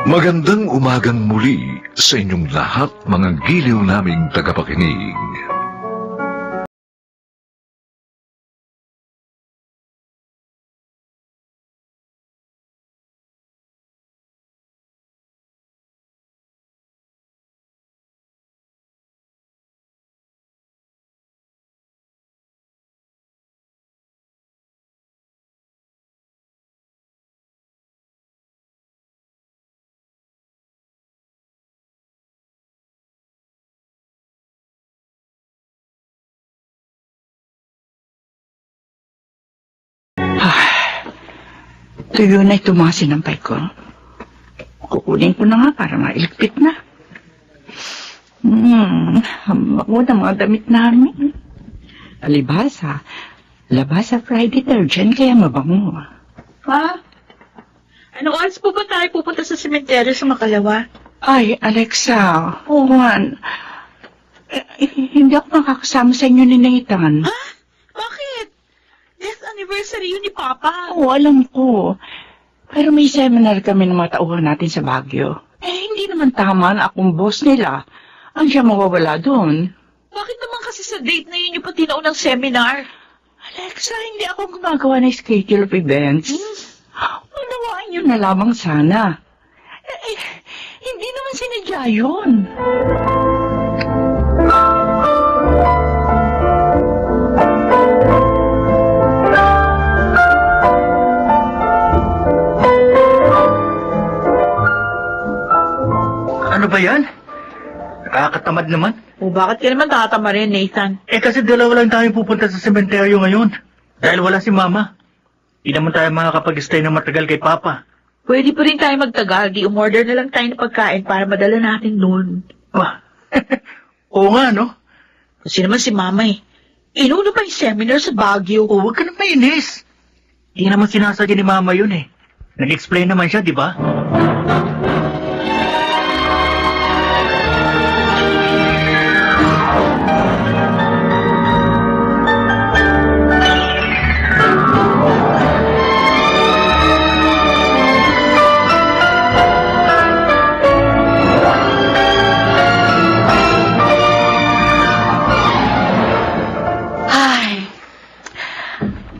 Magandang umagang muli sa inyong lahat, mga giliw naming tagapakinig. Tuyo na ito mga sinampay ko. Kukunin ko na nga para mailigpit na. Mabango na mga damit namin. Alibasa. Labasa fried detergent kaya mabango. Pa? Anong oras po ba tayo pupunta sa sementeryo sa Makalawa? Ay, Alexa. Juan. Hindi ako makakasama sa inyo ni Nathan. Ha? Bakit? Death anniversary yun ni Papa. Oo, alam ko. Pero may seminar kami ng mga tauhan natin sa Baguio. Hindi naman tama na akong boss nila. Ang siya mawawala doon. Bakit naman kasi sa date na yun yung pati naunang seminar? Alexa, hindi ako gumagawa ng schedule of events. Unawaan niyo na lamang sana. Hindi naman sinadya yun. Ano ba yan? Nakakatamad naman. O bakit ka naman tatama rin, Nathan? Kasi dalawa lang tayo pupunta sa sementeryo ngayon. Dahil wala si Mama. Hindi naman tayo makakapag-stay na matagal kay Papa. Pwede pa rin tayo magtagal. Di umorder na lang tayo ng pagkain para madala natin doon. Oo nga, no? Kasi naman si Mama eh. Inuna pa yung seminar sa Baguio. Huwag ka na mainis. Hindi naman sinasadya ni Mama yun eh. Nag-explain naman siya, di ba?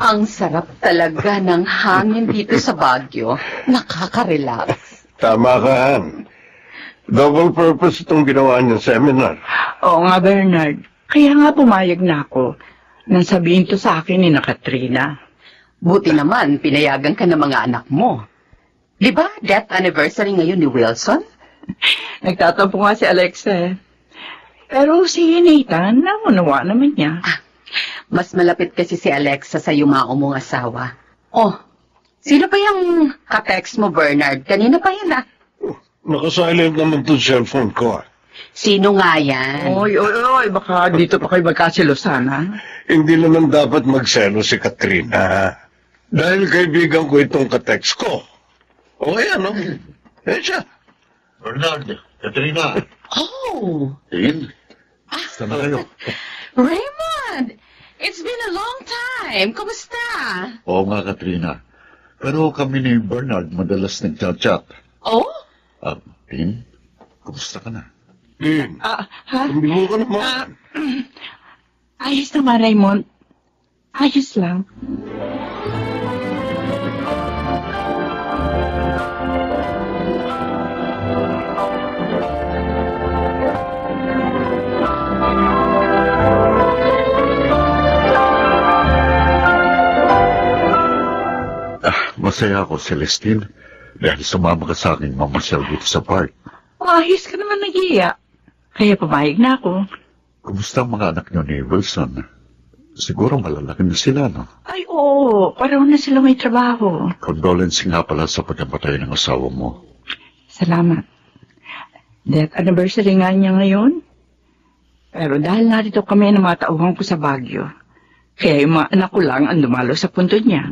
Ang sarap talaga ng hangin dito sa Baguio. Nakaka-relax. Tama ka, Han. Double purpose itong ginawa niyang seminar. Oo nga, Bernard. Kaya nga pumayag na ako nang sabihin to sa akin ni na Katrina. Buti naman, pinayagan ka ng mga anak mo. Di ba, death anniversary ngayon ni Wilson? Nagtatampo nga si Alexa eh. Pero si Nathan, namunawa naman niya. Mas malapit kasi si Alexa sa yumao mong asawa. Oh, sino pa yung ka-text mo, Bernard? Kanina pa yan, ah. Nakasilent naman itong cellphone ko, ah. Sino nga yan? Oy, baka dito pa kayo magkasilosan, ha? Hindi naman dapat magselo si Katrina. Dahil kaibigan ko itong ka-text ko. O kaya, no? Siya. Bernard, Katrina. Oh! Tingin. Sana kayo. Raymond! It's been a long time. Kumusta? Oo nga, Katrina. Pero kami ni Bernard madalas nagchat-chat. Oh? Tin, kumusta ka na? Ha? Hindi mo ka naman. Ayos naman, Raymond. Ayos lang. Masaya ako, Celestine, dahil sumama ka sa akin mamasyal dito sa park. Ayos ka naman nag-iiyak. Kaya pumayag na ako. Kumusta ang mga anak niyo ni Wilson? Siguro malalaki na sila, no? Ay, oo. Paraw na sila may trabaho. Condolence nga pala sa pagkamatay ng asawa mo. Salamat. Death anniversary nga niya ngayon. Pero dahil narito kami ng mga tauhan ko sa Baguio, kaya yung mga anak ko lang ang dumalo sa punto niya.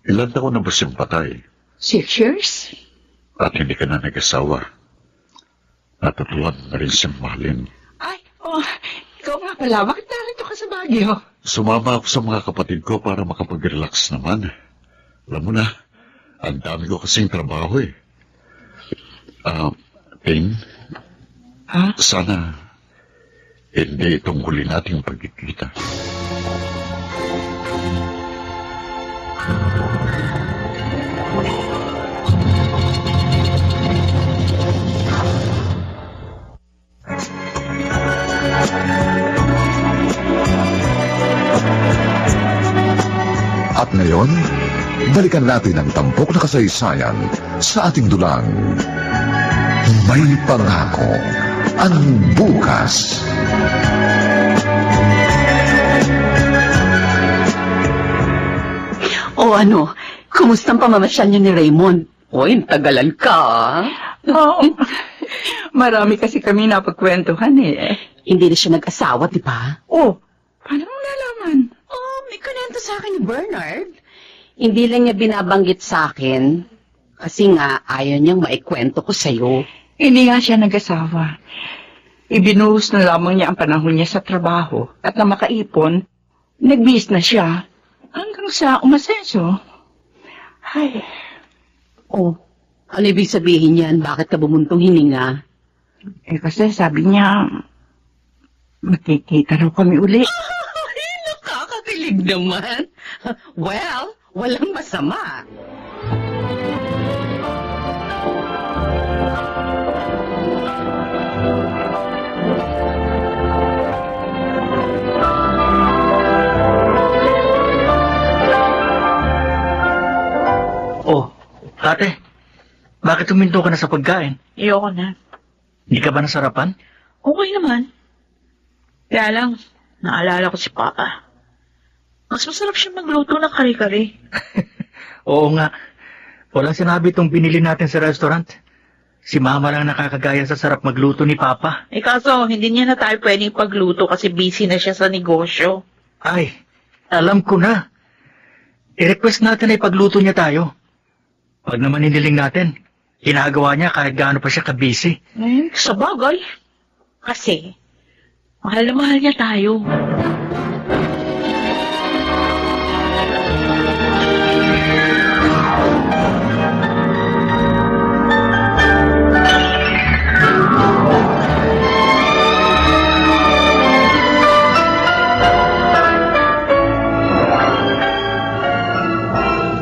Ilan taon na ba siyang patay? 6 years? At hindi ka na nag-asawa. Natutuwan na rin siyang mahalin. Ay, ikaw nga pala. Bakit narito ka sa Baguio? Sumama ako sa mga kapatid ko para makapag-relax naman. Alam mo na, ang dami ko kasing trabaho eh. Tin, Ha? sana hindi itong huli nating pagkikita. At ngayon, balikan natin ang tampok na kasaysayan sa ating dulang. May pangako ang bukas. O ano, kumusta ang pamamasyal niyo ni Raymond? Oy, tagalan ka. Oo. Marami kasi kami napagkwentuhan eh. Hindi na siya nag-asawa, di ba? Oh, paano mo nalaman? Oh, may kunento sa akin ni Bernard. Hindi lang niya binabanggit sa akin kasi nga ayaw niyang maikwento ko sa'yo. Hindi nga siya nag-asawa. Ibinuhos na lamang niya ang panahon niya sa trabaho at na makaipon, nag-business na siya hanggang sa umasenso. Ay, Oh, ano ibig sabihin yan? Bakit ka bumuntong hininga? kasi sabi niya, magkikita raw kami uli. Ay, nakakakilig naman. Well, walang masama. Oh, ate, bakit huminto ka na sa pagkain? Ayoko na. Hindi ka ba nasarapan? Okay naman. Kaya lang, naalala ko si Papa. Mas masarap siya magluto ng kare-kare. Oo nga. Walang sinabi itong binili natin sa restaurant. Si Mama lang nakakagaya sa sarap magluto ni Papa. Eh kaso, hindi niya na tayo pwedeng pagluto kasi busy na siya sa negosyo. Ay, alam ko na. I-request natin ay pagluto niya tayo. Pag naman hiniling natin, ginagawa niya kahit gaano pa siya kabisi. Sa bagay. Kasi, mahal na mahal niya tayo.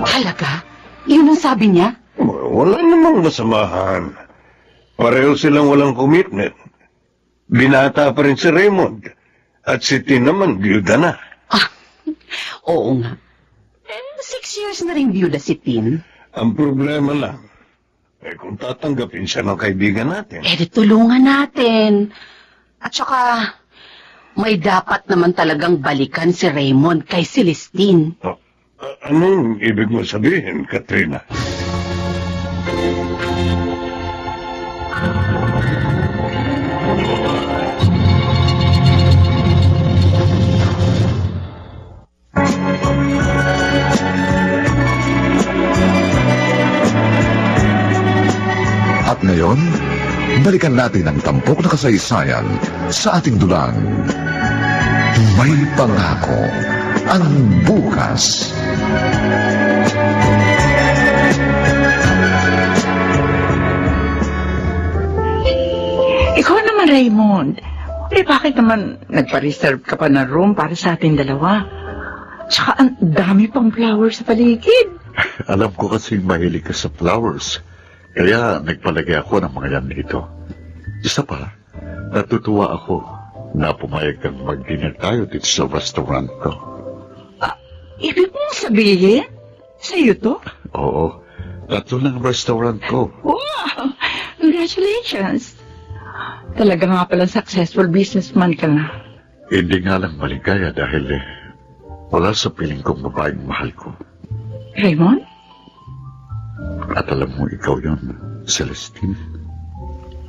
Talaga? Yun ang sabi niya? Wala namang masamahan. Pareho silang walang commitment. Binata pa rin si Raymond. At si Tin naman, byuda na. Oo nga. 6 years na rin byuda si Tin. Ang problema lang, kung tatanggapin siya ng kaibigan natin. Di tulungan natin. At saka, may dapat naman talagang balikan si Raymond kay Celestine. Anong ibig mo sabihin, Katrina? At ngayon, balikan natin ang tampok na kasaysayan sa ating dulang. May pangako ang bukas. Ikaw naman, Raymond. Bakit naman nagpa-reserve ka pa ng room para sa ating dalawa? Tsaka ang dami pang flowers sa paligid. Alam ko kasi mahilig ka sa flowers. Kaya nagpalagay ako ng mga yan dito. Isa pa, natutuwa ako na pumayag kang mag-dinner tayo dito sa restaurant ko. Ibig mong sabihin? Sa'yo to? Oo, tatlo ng restaurant ko. Wow! Congratulations! Talaga nga palang successful businessman ka na. Hindi nga lang maligaya dahil wala sa piling kong babaeng mahal ko. Raymond? At alam mo, ikaw yun, Celestine.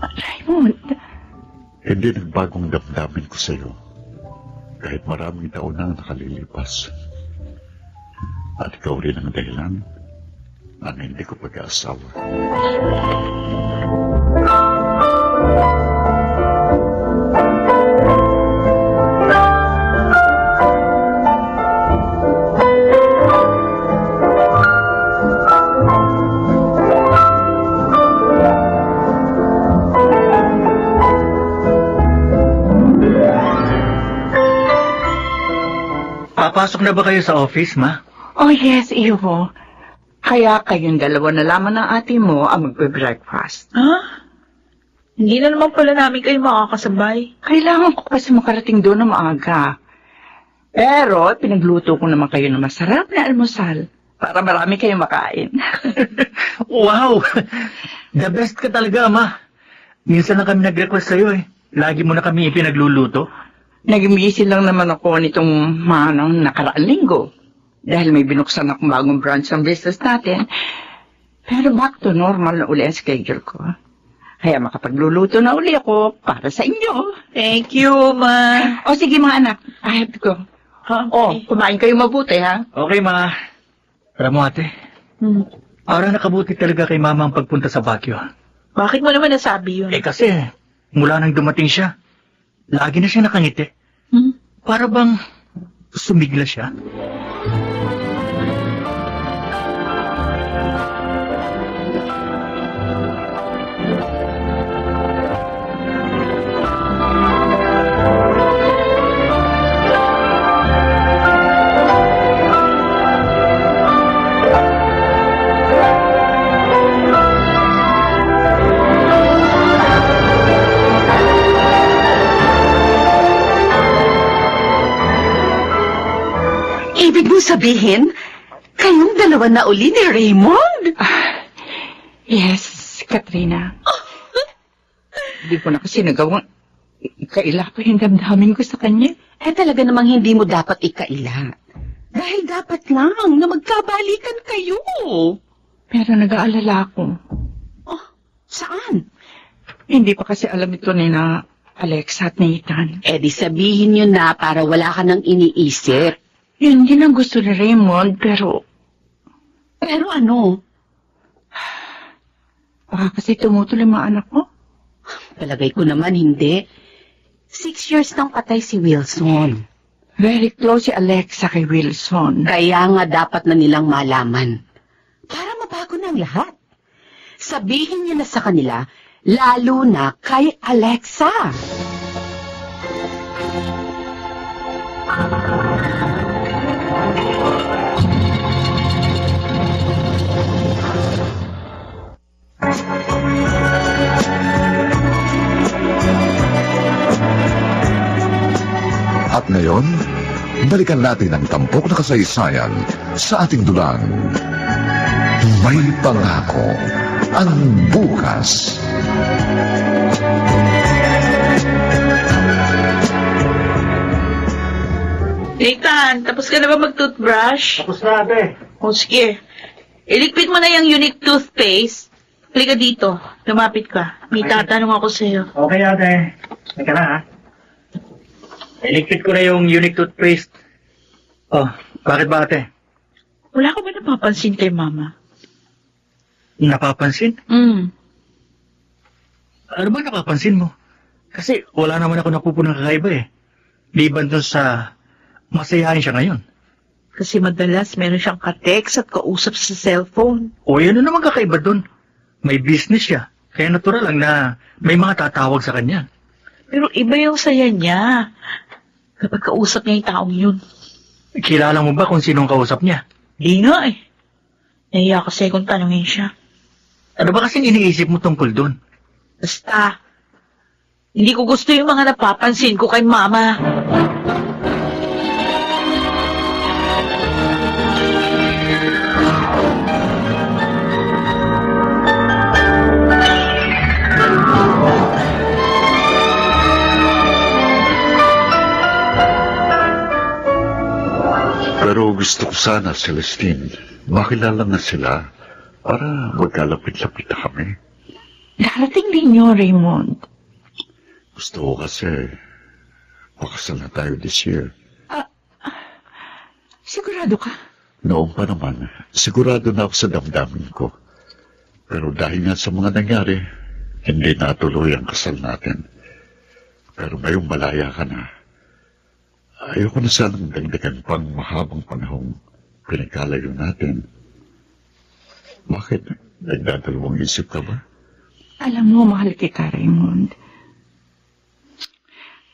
Raymond? Hindi nagbagong damdamin ko sa'yo. Kahit maraming taon na nakalilipas. At ikaw rin ang dahilan ang hindi ko pag-aasawa. Nakapasok na ba kayo sa office, Ma? Oh yes, iyo. Kaya kayong dalawa na lamang ng ate mo ang magbe-breakfast. Ha? Hindi na naman pala namin kayo makakasabay. Kailangan ko kasi makarating doon ng maaga. Pero pinagluto ko naman kayo ng masarap na almusal para marami kayong makain. Wow! The best ka talaga, Ma. Minsan na kami nag-request sa'yo eh. Lagi mo na kami ipinagluluto. Nag-busy lang naman ako nitong manang nakaraang linggo. Dahil may binuksan akong bagong branch ng business natin. Pero back to normal na uli ang schedule ko. Kaya makapagluluto na uli ako para sa inyo. Thank you, Ma. O sige mga anak, I have to go. Okay. Kumain kayo mabuti ha. Okay, Ma. Alam mo, ate, parang nakabuti talaga kay Mama ang pagpunta sa Baguio. Bakit mo naman nasabi yun? Kasi, mula nang dumating siya, lagi na siya nakangiti. Hmm? Para bang sumigla siya? Ibig mo sabihin, kayong dalawa na uli ni Raymond? Yes, Katrina. Hindi ko na kasi nagawang ikaila ko yung damdamin ko sa kanya. Talaga namang hindi mo dapat ikaila. Dahil dapat lang na magkabalikan kayo. Pero nag-aalala ako. Saan? Hindi pa kasi alam ito ni na Alexa at Nathan. Di sabihin nyo na para wala ka nang iniisip. Yun din ang gusto ni Raymond, pero Pero ano? baka kasi tumutuloy mga anak ko. Palagay ko naman hindi. 6 years nang patay si Wilson. Very close si Alexa kay Wilson. Kaya nga dapat na nilang malaman. Para mabago na ang lahat. Sabihin niyo na sa kanila, lalo na kay Alexa. At ngayon, balikan natin ang tampok na kasaysayan sa ating dulang. May pangako ang bukas. Nathan, tapos ka na ba mag-toothbrush? Tapos na, ate. O sige. Iligpit mo na yung unique toothpaste. Halika dito. Lumapit ka. May tatanong ako sa'yo. Okay, ate. Teka na, ha? Iligpit ko na yung unique toothpaste. Oh, bakit ba, ate? Wala ka ba napapansin kay Mama? Napapansin? Ano ba napapansin mo? Kasi wala naman ako napupunang kakaiba eh. Liban dun sa masayahin siya ngayon. Kasi madalas meron siyang ka-text at kausap sa cellphone. O ano naman kakaiba dun? May business siya. Kaya natural lang na may mga tatawag sa kanya. Pero iba yung saya niya. Kapag kausap niya yung taong yun. Kilala mo ba kung sinong kausap niya? Di nga eh. Nahiya kasi kung tanungin siya. Ano ba kasing iniisip mo tungkol dun? Basta, hindi ko gusto yung mga napapansin ko kay Mama. Pero gusto ko sana, Celestine, makilala na sila para magkalapit-lapit na kami. Darating din yun, Raymond. Gusto ko kasi pakasal na tayo this year. Sigurado ka? Noong pa naman, sigurado na ako sa damdamin ko. Pero dahil nga sa mga nangyari, hindi natuloy ang kasal natin. Pero ngayong malaya ka na, ayoko na sanang dagdagan pang mahabang panahong pinagkalayo natin. Bakit? Nagdadalawang isip ka ba? Alam mo, mahal kita, Raymond.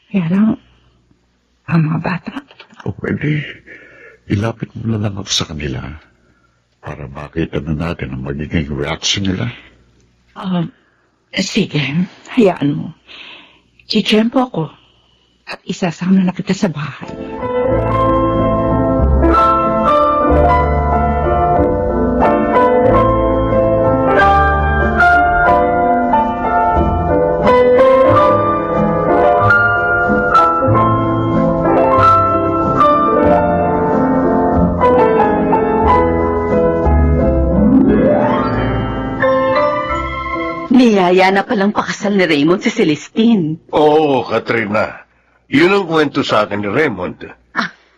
Kaya lang, ang mga bata. O pwede, ilapit mo na lang ako sa kanila para makita na natin ang magiging reaction nila. Sige, hayaan mo. Chitsyempo ako at isasama na kita sa bahay. Niyaya na palang pakasal ni Raymond si Celestine. Oo, Katrina. Yun ang kwento sa akin ni Raymond.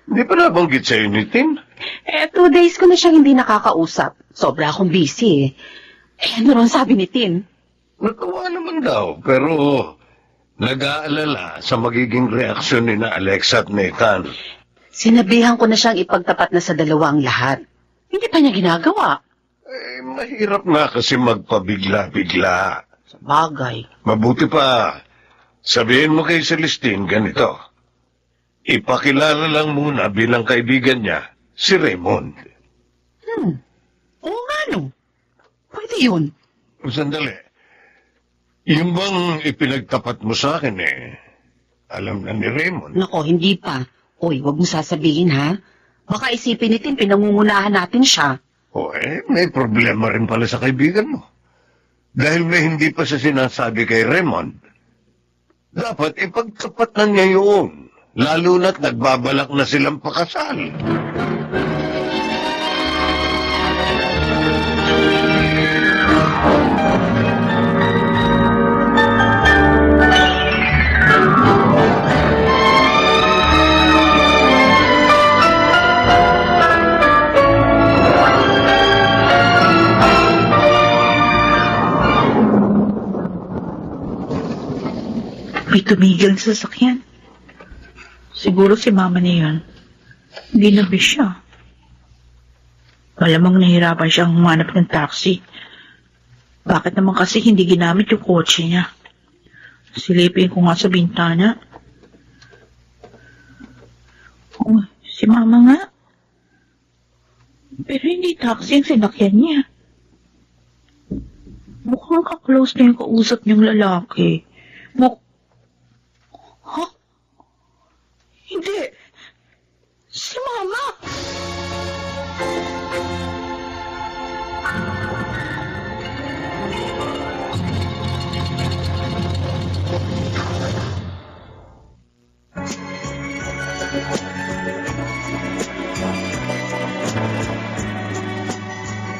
Hindi pa nabanggit sa'yo ni Tin? 2 days ko na siyang hindi nakakausap. Sobra akong busy ano ron sabi ni Tin? Natawa naman daw, pero nag-aalala sa magiging reaksyon ni na Alexa at Nathan. Sinabihan ko na siyang ipagtapat na sa dalawang lahat. Hindi pa niya ginagawa. Mahirap nga kasi magpabigla-bigla. Sa bagay. Mabuti pa, sabihin mo kay Celestine ganito. Ipakilala lang muna bilang kaibigan niya, si Raymond. Oo nga no. Pwede yun. Sandali. Yung bang ipinagtapat mo sa akin alam na ni Raymond. Nako, hindi pa. Oy, wag mo sasabihin ha. Baka isipin nitin pinangungunahan natin siya. May problema rin pala sa kaibigan mo. Dahil may hindi pa siya sinasabi kay Raymond. Dapat ipagtapat na niya yun. Lalo na't nagbabalak na silang pakasal. May tumigil sa sasakyan. Siguro si mama niya yun. Hindi na siya. Malamang nahirapan siyang humanap ng taxi. Bakit naman kasi hindi ginamit yung kotse niya? Silipin ko nga sa bintana. Si mama nga. Pero hindi taxi ang sinakyan niya. Mukhang ka-close na yung kausap niyang lalaki. Hindi. Si Mama.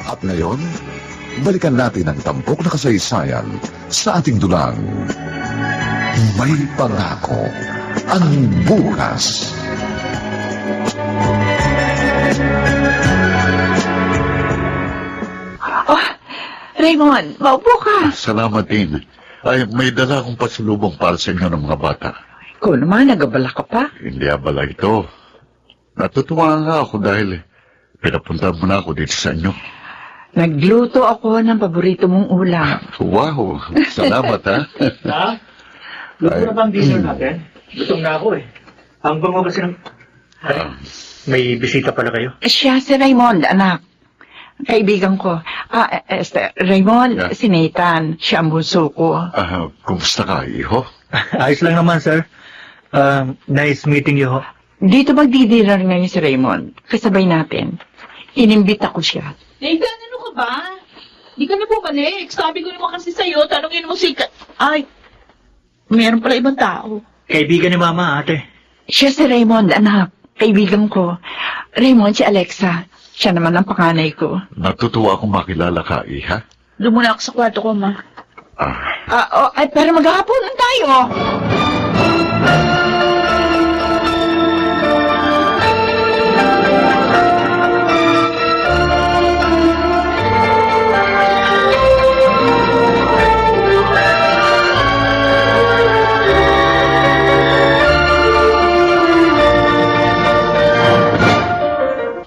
At ngayon, balikan natin ang tampok na kasaysayan sa ating dulang. May pangako ang bukas. Raymond, maupo ka. Salamat din. Ay, may dala akong pasalubong para sa inyo ng mga bata. Ikaw naman, nagabala ka pa. Hindi abala ito. Natutuwa nga ako dahil pinapunta mo na ako dito sa inyo. Nagluto ako ng paborito mong ulam. Wow, salamat ha. Ha? Luto na ba ang dinner natin? Gutom na ako Ang bango kasi ng... May bisita pala kayo? Siya si Raymond, anak. Kaibigan ko. Raymond, Yeah. si Nathan. Siya ang bunso ko. Kumusta ka, iho? Ayos lang naman, sir. Nice meeting you, ho. Dito magdidinar ngayon si Raymond. Kasabay natin. Inimbita ko siya. Nathan, ano ka ba? Di ka na bumalik. Sabi ko naman kasi sa'yo, tanongin mo si... Ay, meron pala ibang tao. Kaibigan ni Mama, ate. Siya si Raymond, anak. Kaibigan ko. Raymond, si Alexa. Siya naman ang panganay ko. Natutuwa akong makilala ka, iha. Doon muna ako sa kwarto ko, ma. Pero maghahaponan tayo.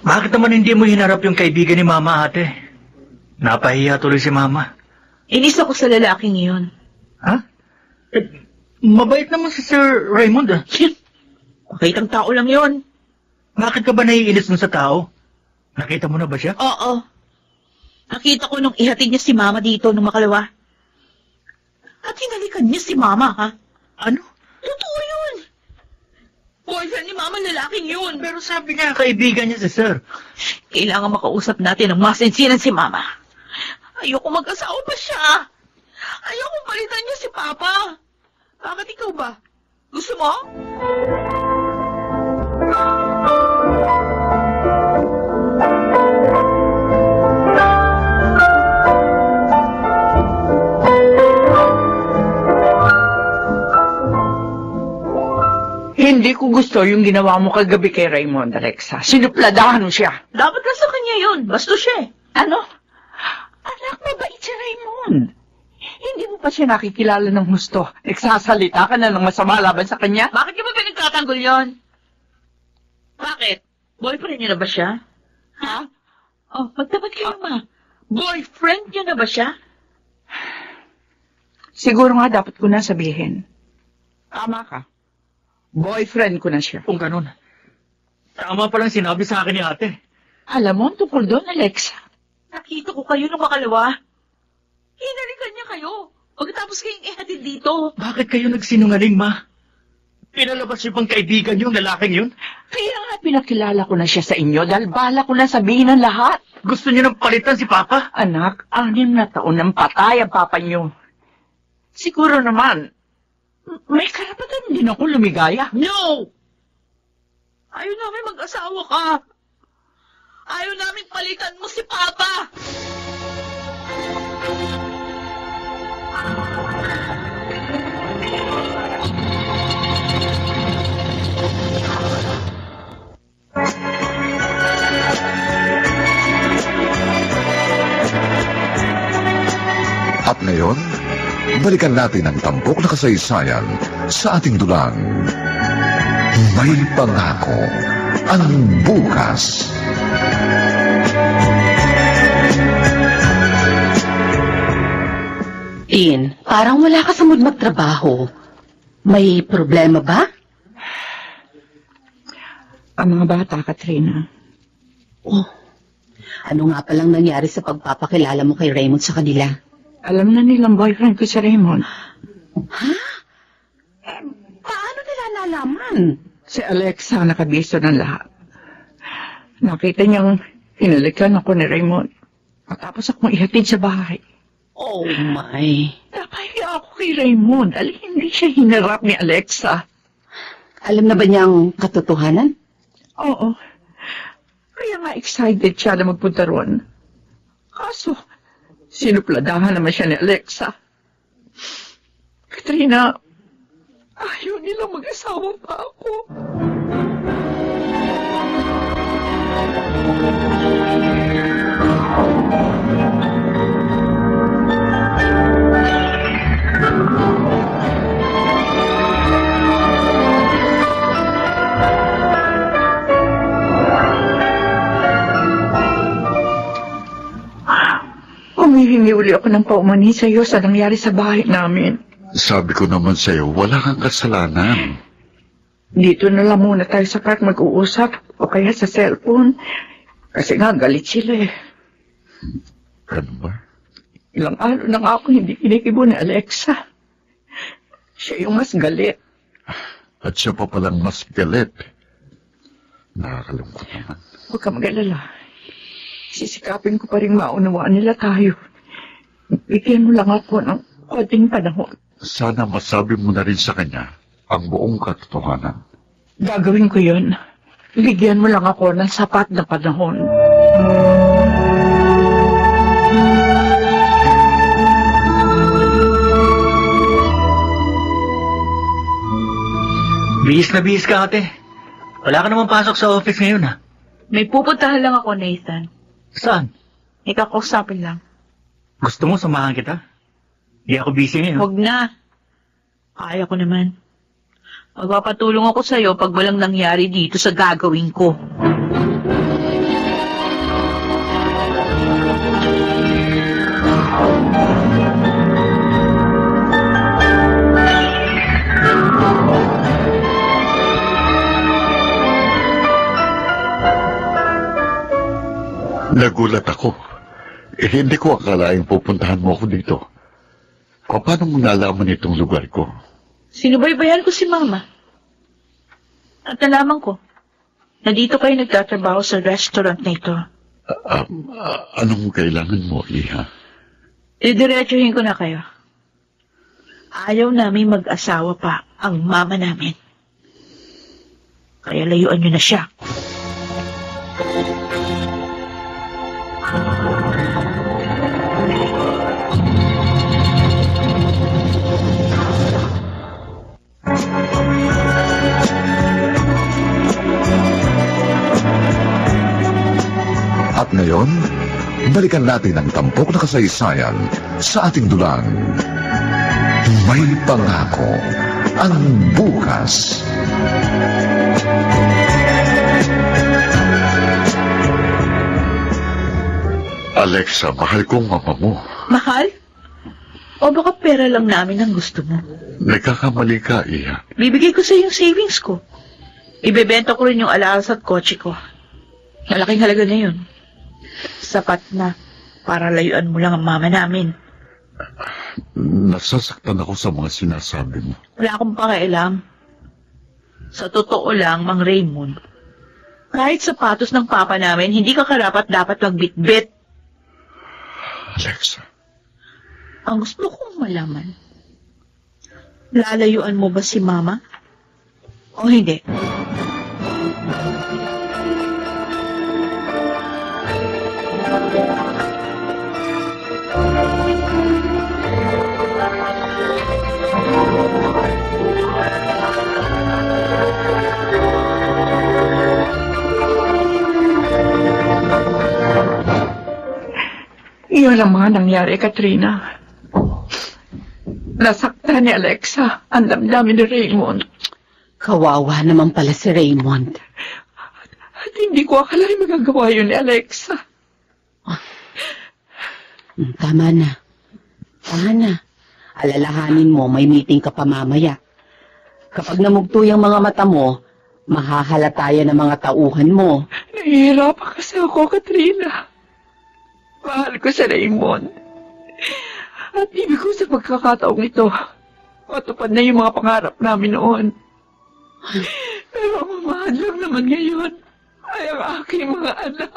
Bakit naman hindi mo hinarap yung kaibigan ni Mama, ate? Napahiya tuloy si Mama. Inis ako sa lalaking iyon. Ha? Mabait naman si Sir Raymond, Pakitang tao lang yon. Bakit ka ba naiinis dun sa tao? Nakita mo na ba siya? Oo. Nakita ko nung ihatid niya si Mama dito nung makalawa. At hinalikan niya si Mama, ha? Ano? Totoo yun. Boyfriend ni Mama, lalaking yun. Pero sabi niya, kaibigan niya si Sir. Kailangan makausap natin ng masinsinan si Mama. Ayoko mag-asawa pa siya. Ayoko palitan niya si Papa. Bakit ikaw ba? Gusto mo? Hindi ko gusto yung ginawa mo kagabi kay Raymond, Alexa. Sinupladahan mo siya. Dapat na sa kanya yun. Basto siya eh. Ano? Anak, mabait si Raymond. Hindi mo pa siya nakikilala ng husto. Nagsasalita ka na ng masama laban sa kanya? Bakit niyo ba pinagtatanggol yun? Bakit? Boyfriend niyo na ba siya? Ha? Oh, magtapat kayo, Ma. Boyfriend niyo na ba siya? Siguro nga dapat ko na sabihin. Tama ka. Boyfriend ko na siya. Kung ganun. Tama palang sinabi sa akin ni ate. Alam mo, ang tungkol doon, Alexa. Nakita ko kayo nung makalawa. Hinalikan niya kayo. Pagkatapos kayong ihatid dito. Bakit kayo nagsinungaling, Ma? Pinalabas niyo bang kaibigan yung lalaking yun? Kaya nga pinakilala ko na siya sa inyo dahil bala ko na sabihin ng lahat. Gusto niyo nang palitan si Papa? Anak, 6 na taon ng patay ang papa niyo. Siguro naman, may karapatan din ako lumigaya. No! Ayaw namin mag-asawa ka. Ayaw namin palitan mo si Papa. At ngayon, balikan natin ang tampok na kasaysayan sa ating dulang. May pangako ang bukas. Tin, parang wala ka sa mood magtrabaho. May problema ba? Ang mga bata, Katrina. Oh, ano nga palang nangyari sa pagpapakilala mo kay Raymond sa kanila? Alam na nilang boyfriend ko si Raymond. Ha? Paano nila nalaman? Si Alexa nakabiso ng lahat. Nakita niyang hinalikan ako ni Raymond. Matapos akong ihatid sa bahay. Oh my. Napahiya ako kay Raymond. Hindi siya hinarap ni Alexa. Alam na ba niya ang katotohanan? Oo. Kaya nga excited siya na magpunta roon. Kaso, sinupladahan naman siya ni Alexa. Katrina, ayaw nilang mag-asawa pa ako. Humihingi uli ako ng paumanhin sa iyo sa nangyari sa bahay namin. Sabi ko naman sa'yo, wala kang kasalanan. Dito na lang muna tayo sa park mag-uusap o kaya sa cellphone. Kasi nga galit sila eh. Ano ba? Ilang araw na nga ako hindi kinikibo ni Alexa. Siya yung mas galit. At siya pa palang mas galit. Nakakalungkot naman. Huwag ka mag-alala. Sisikapin ko pa rin maunawaan nila tayo. Bigyan mo lang ako ng konting panahon. Sana masabi mo na rin sa kanya ang buong katotohanan. Gagawin ko yun. Bigyan mo lang ako ng sapat na panahon. Bihis na bihis ka, ate. Wala ka naman pasok sa office ngayon, ha? May pupuntahan lang ako, Nathan. Saan? Ikakusapin lang. Gusto mo samahan kita? Di ako busy ngayon. Huwag na. Kaya ko naman. Magpapatulong ako sa'yo pag walang nangyari dito sa gagawin ko. Nagulat ako. Hindi ko akalaing pupuntahan mo ako dito. Paano mo nalaman itong lugar ko? Sinubaybayan ko si Mama. At nalaman ko, na dito kayo nagtatrabaho sa restaurant na ito. Anong kailangan mo, Iha? Didiretsuhin ko na kayo. Ayaw namin mag-asawa pa ang mama namin. Kaya layuan nyo na siya. At ngayon, balikan natin ang tampok na kasaysayan sa ating dulang. May pangako ang bukas. Alexa, mahal kong mama mo. Mahal? O baka pera lang namin ang gusto mo? Nagkakamali ka, Iha. Bibigay ko sa yung savings ko. Ibebenta ko rin yung alaas at kotse ko. Malaking halaga na yun. Sapat na para layuan mo lang ang mama namin. Nasasaktan ako sa mga sinasabi mo. Wala akong pakialam. Sa totoo lang, Mang Raymond, kahit sapatos ng papa namin, hindi ka karapat dapat magbitbit. Alexa. Ang gusto kong malaman, lalayuan mo ba si mama? O hindi? Iyon ang mga nangyari, Katrina. Nasaktan ni Alexa ang damdamin ni Raymond. Kawawa naman pala si Raymond. At hindi ko akalain magagawa yun ni Alexa. Tama na. Tama na. Alalahanin mo, may meeting ka pa mamaya. Kapag namugto yung mga mata mo, mahahalata yan ang mga tauhan mo. Nahihirapan kasi ako, Katrina. Mahal ko si Raymond. At ibig ko sa pagkakataong ito, matupad na yung mga pangarap namin noon. Pero ang mamahal lang naman ngayon ay ang aking mga anak.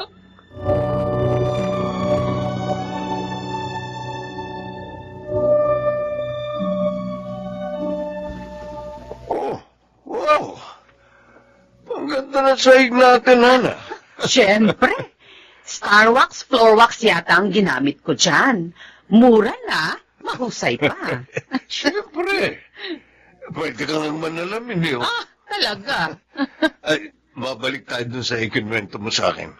Oh, wow! Ang ganda na sahig natin, Hana. Siyempre. Star wax, floor wax yata ang ginamit ko dyan. Mura na, mahusay pa. Siyempre. Pwede ka lang manalamin, eh. Ah, talaga? Ay, mabalik tayo dun sa ikinwento mo sa akin.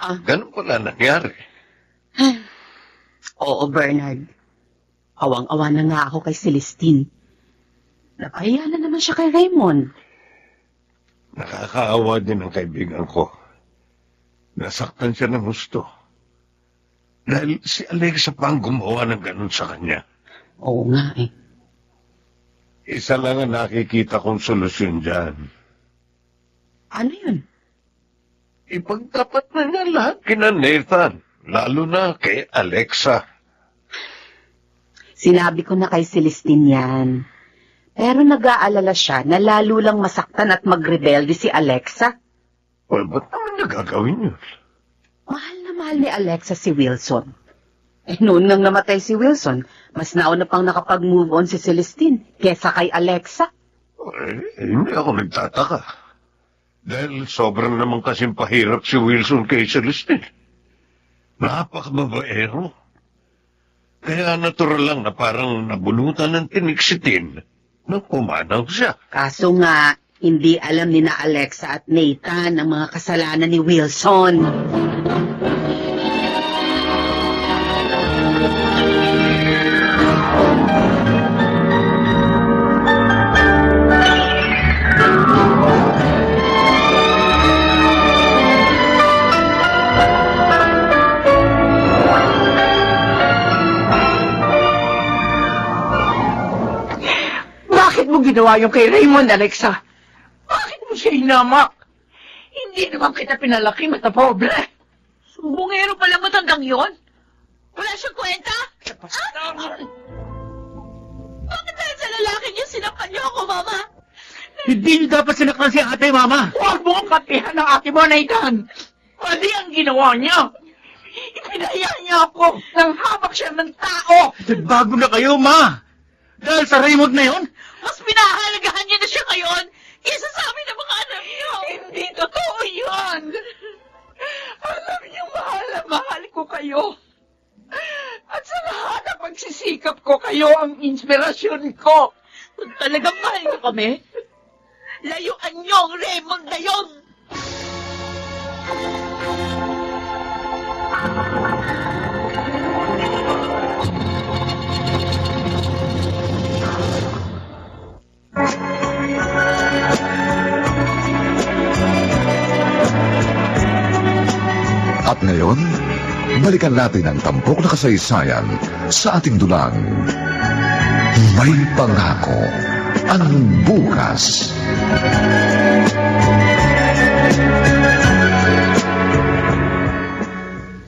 Ah. Ganun pala nangyari. Oo, Bernard. Awang-awa na nga ako kay Celestine. Napahiya na naman siya kay Raymond. Nakakaawa din ang kaibigan ko. Nasaktan siya ng gusto. Dahil si Alexa pa ang gumawa ng ganun sa kanya. Oo nga eh. Isa lang ang nakikita kong solusyon dyan. Ano yun? Ipagtapat na niya lahat kina Nathan, lalo na kay Alexa. Sinabi ko na kay Celestine yan. Pero nag-aalala siya na lalo lang masaktan at magrebelde si Alexa. Well, ba't naman niya gagawin yun? Mahal na mahal ni Alexa si Wilson. Eh, noon nang namatay si Wilson, mas nauna pang nakapag-move on si Celestine kesa kay Alexa. Hindi ako nagtataka. Dahil sobrang naman kasing pahirap si Wilson kay Celestine. Napakababaero. Kaya natural lang na parang nabunutan ng tinik si Tin nang pumanaw siya. Kaso nga, hindi alam ni na Alexa at Nathan ang mga kasalanan ni Wilson. Bakit mo ginawa yung kay Raymond, Alexa? Bakit mo siya hinamak? Hindi naman kita pinalaki matapobre. Bungero pala matandang yon? Wala siyang kwenta? Bakit dahil sa lalaki niya sinaktan niyo ako, Mama? Hindi niyo dapat sinaktan si ate, Mama. Huwag mo ang kapihan ng ate mo, Nathan! Mali ang ginawa niya! Ipinaya niya ako nang hamak siya ng tao! Nagbago na kayo, Ma! Dahil sa Raymond na yon? Mas pinahalagahan niya na siya ngayon kaysa sa amin ng mga anak niyo! Hindi totoo yan! Alam niyo, mahal ko kayo. At sa lahat ng pagsisikap ko, kayo ang inspirasyon ko. Kung talagang mahal niyo kami, layuan niyo ang Raymond na yon! At ngayon, balikan natin ang tampok na kasaysayan sa ating dulang. May pangako ang bukas.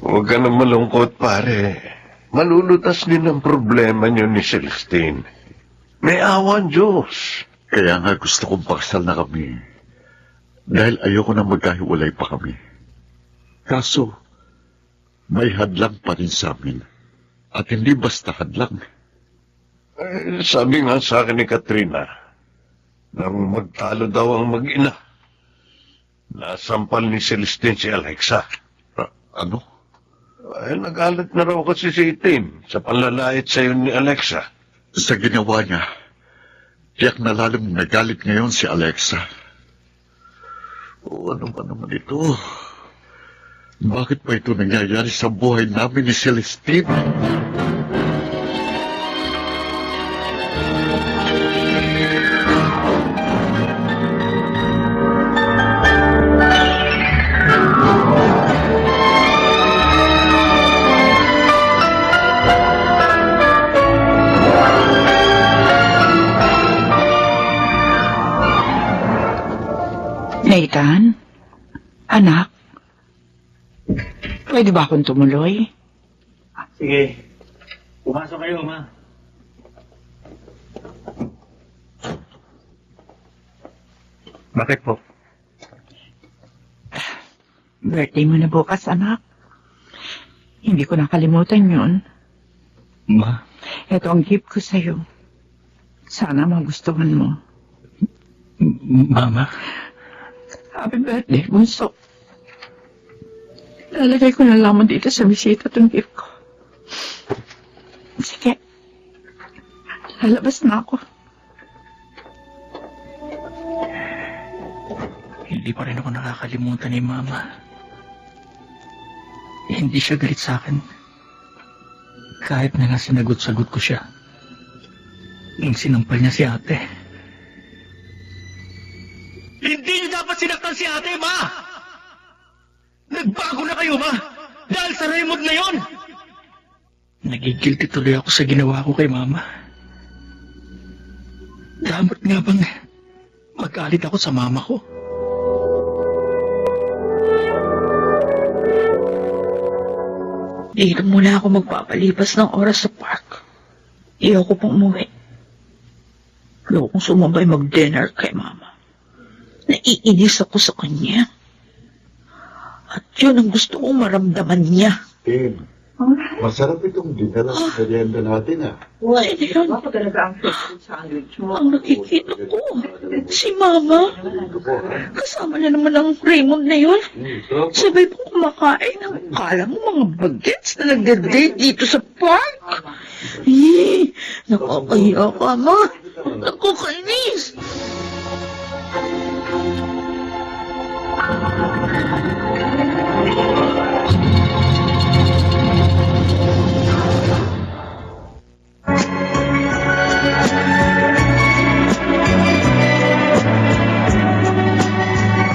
Huwag ka na malungkot, pare. Malulutas din ang problema niyo ni Celestine. May awan, Diyos. Kaya nga gusto kong pakasal na kami. Dahil ayoko na magkahiwalay pa kami. Kaso, may hadlang pa rin sa amin. At hindi basta hadlang. Sabi nga sa akin ni Katrina, nang magtalo daw ang mag-ina, nasampal ni Celestine si Alexa. Ano? Nagalit na raw kasi si Tim sa panlalait sa'yo ni Alexa. Sa ginawa niya, tiyak na lalong nagalit ngayon si Alexa. O ano ba naman ito? Bakit pa ito nangyayari sa buhay namin ni Celestine? Nathan? Anak? Pwede ba akong tumuloy? Sige. Pumasok kayo, Ma. Bakit po? Birthday mo na bukas, anak. Hindi ko nakalimutan yun. Ma? Ito ang gift ko sa'yo. Sana magustuhan mo. Mama? Happy birthday, bunso. Lalagay ko na lamang dito sa bisita itong gift ko. Sige. Lalabas na ako. Hindi pa rin ako nakakalimutan ni Mama. Hindi siya galit sa akin. Kahit na sinagot-sagot ko siya. Nung sinampal niya si ate. Hindi niyo dapat sinaktan si ate, Ma! Nagbago na kayo, Ma! Dahil sa Raymond na yon! Nagigilty tuloy ako sa ginawa ko kay Mama. Dapat nga bang magalit ako sa Mama ko? Dito muna ako magpapalipas ng oras sa park. Iyoko pong umuwi. Ayokong sumabay mag-dinner kay Mama. Naiinis ako sa kanya. At yun ang gusto kong maramdaman niya. Tim, masarap itong dinner at merienda natin, ah. Pwede yun. Ang nakikita ko, si Mama. Kasama niya naman ang Raymond na yun. Sabay pong kumakain ng kala mo mga bagets na nagde-date dito sa park. Nakakahiya ka, Ma. Nakakainis.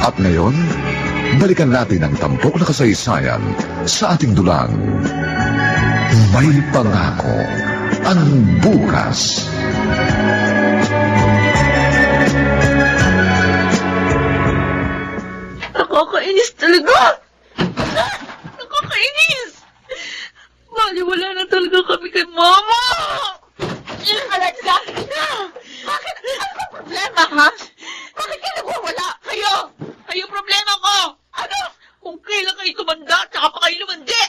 At ngayon, balikan natin ang tampok na kasaysayan sa ating dulang. May pangako ang bukas. Nakakainis talaga. Alexa! Bakit? Ano ba problema, ha? Bakit kayo nagwawala? Kayo problema ko! Ano? Kung kailan kayo tumanda, tsaka pa kayo lumandi!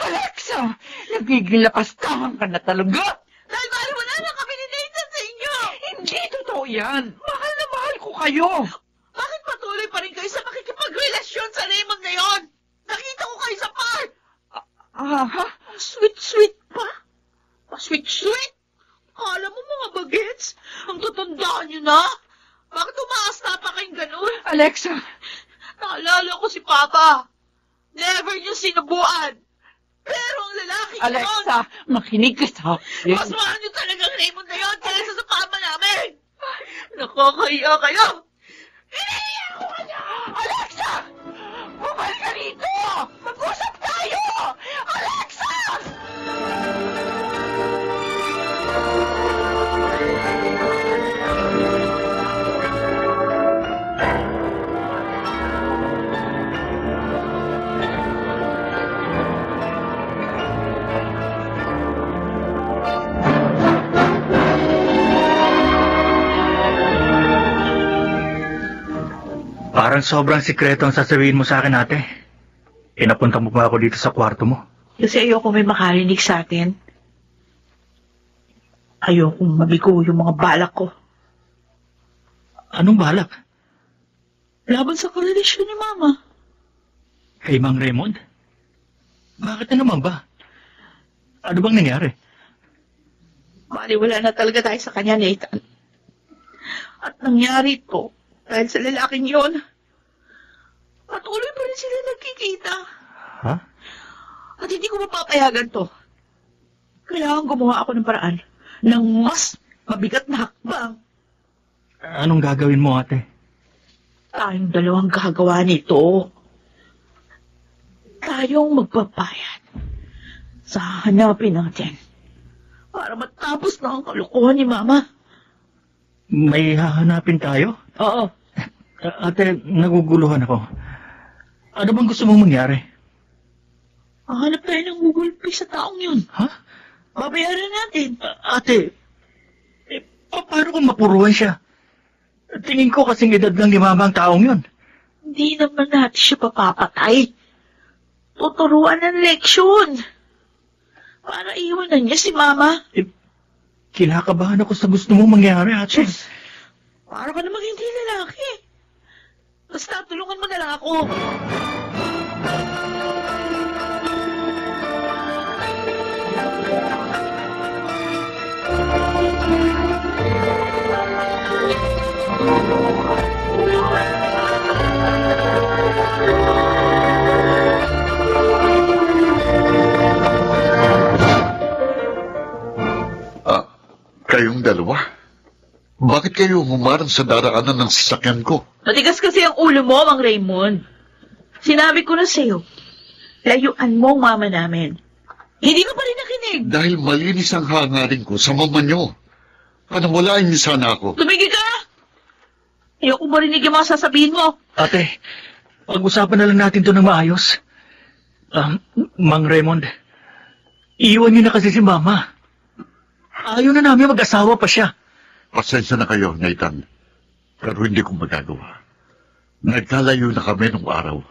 Alexa! Nagigilapastahan ka na talaga! Dahil mahal wala na kami ni Nathan sa inyo! Hindi totoo yan! Mahal na mahal ko kayo! Bakit patuloy pa rin kayo sa makikipagrelasyon sa Raymond na yon? Nakita ko kayo sa park! Ha? Ang sweet-sweet pa? Pa-sweet-sweet? Kala mo mga bagets? Ang tutundaan nyo na? Bakit umaasta pa kayong ganun? Alexa! Naalala ko si Papa. Never niyo sinubuan. Pero ang lalaki yun, Alexa! Makinig ka sa akin! mas mahal niyo talagang Raymond na yun kaysa sa Papa namin. Nakakahiya kayo. Hinihiya ko kanya! Alexa! Bumalik ka rito! Mag-usap tayo! Alexa! Parang sobrang sikreto ang sasabihin mo sa akin, ate. Pinapunta mo ba ako dito sa kwarto mo? Kasi ayoko may makarinig sa atin. Ayokong mabigo yung mga balak ko. Anong balak? Laban sa karelasyon ni Mama. Kay Mang Raymond? Bakit na naman ba? Ano bang nangyari? Maliwala na talaga tayo sa kanya, Nathan. At nangyari ito dahil sa lalaking yon. Patuloy pa rin sila nagkikita. Ha? At hindi ko mapapayagan to. Kailangan gumawa ako ng paraan ng mas mabigat na hakbang. Anong gagawin mo, ate? Tayong dalawang gagawa nito. Tayong magbabayad sa hanapin natin para matapos na ang kalokohan ni Mama. May hahanapin tayo? Oo. Ate, naguguluhan ako. Ano bang gusto mong mangyari? Hanap tayo ng gugulpi sa taong yun. Ha? Babayaran natin. Ate, paano kung mapuruan siya? Tingin ko kasing edad lang ni Mama ang taong yun. Hindi naman natin siya papapatay. Tuturuan ng leksyon. Para iwanan niya si Mama. Kinakabahan ako sa gusto mong mangyari, ate. Para ka namang hindi lalaki. Basta tulungan mo na lang ako. Kayong dalawa? Bakit kayo humarang sa daraanan ng sasakyan ko? Matigas kasi ang ulo mo, Mang Raymond. Sinabi ko na sa'yo, layuan mo ang mama namin. Hindi ka pa rin nakinig. Dahil malinis ang hangarin ko sa mama nyo. Panawalain niyo sana ako. Tumigil ka! Ayoko marinig yung mga sasabihin mo. Ate, pag-usapan na lang natin to ng maayos. Mang Raymond, iiwan niyo na kasi si Mama. Ayaw na namin mag-asawa pa siya. Pasensya na kayo, Nathan. Pero hindi ko magagawa. Nagkalayo na kami nung araw.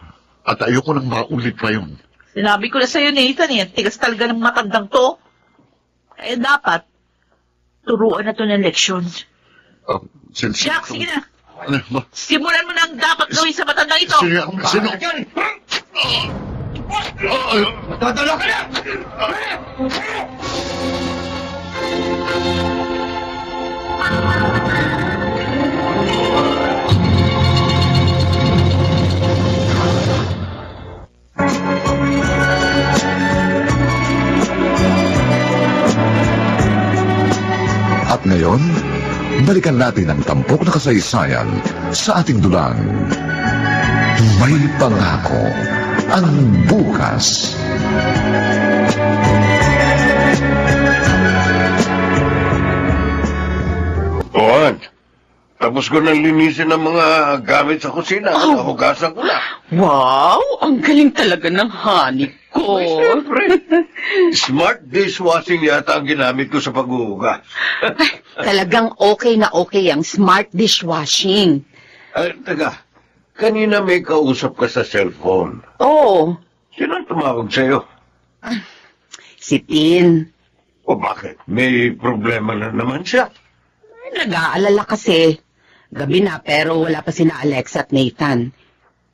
At ayoko nang maulit pa yun. Sinabi ko na sa'yo, Nathan, tigas talaga ng matandang to. Kaya dapat, turuan na to ng leksyon. Jack, sige na. Simulan mo na ang dapat gawin sa matandang ito. Sino? Matadala ka na! At ngayon, balikan natin ang tampok na kasaysayan sa ating dulang. May pangako ang bukas. Juan, Tapos ko nang linisin ang mga gamit sa kusina. Nahugasan ko na. Wow, ang galing talaga ng honey ko. Siyempre. Smart dishwashing yata ang ginamit ko sa paghuhugas. Talagang okay na okay ang smart dishwashing. Taga, kanina may kausap ka sa cellphone. Oo, Sino ang tumawag sa'yo? si Tin. O bakit? May problema na naman siya. Nag-aalala kasi. Gabi na pero wala pa sina Alexa at Nathan.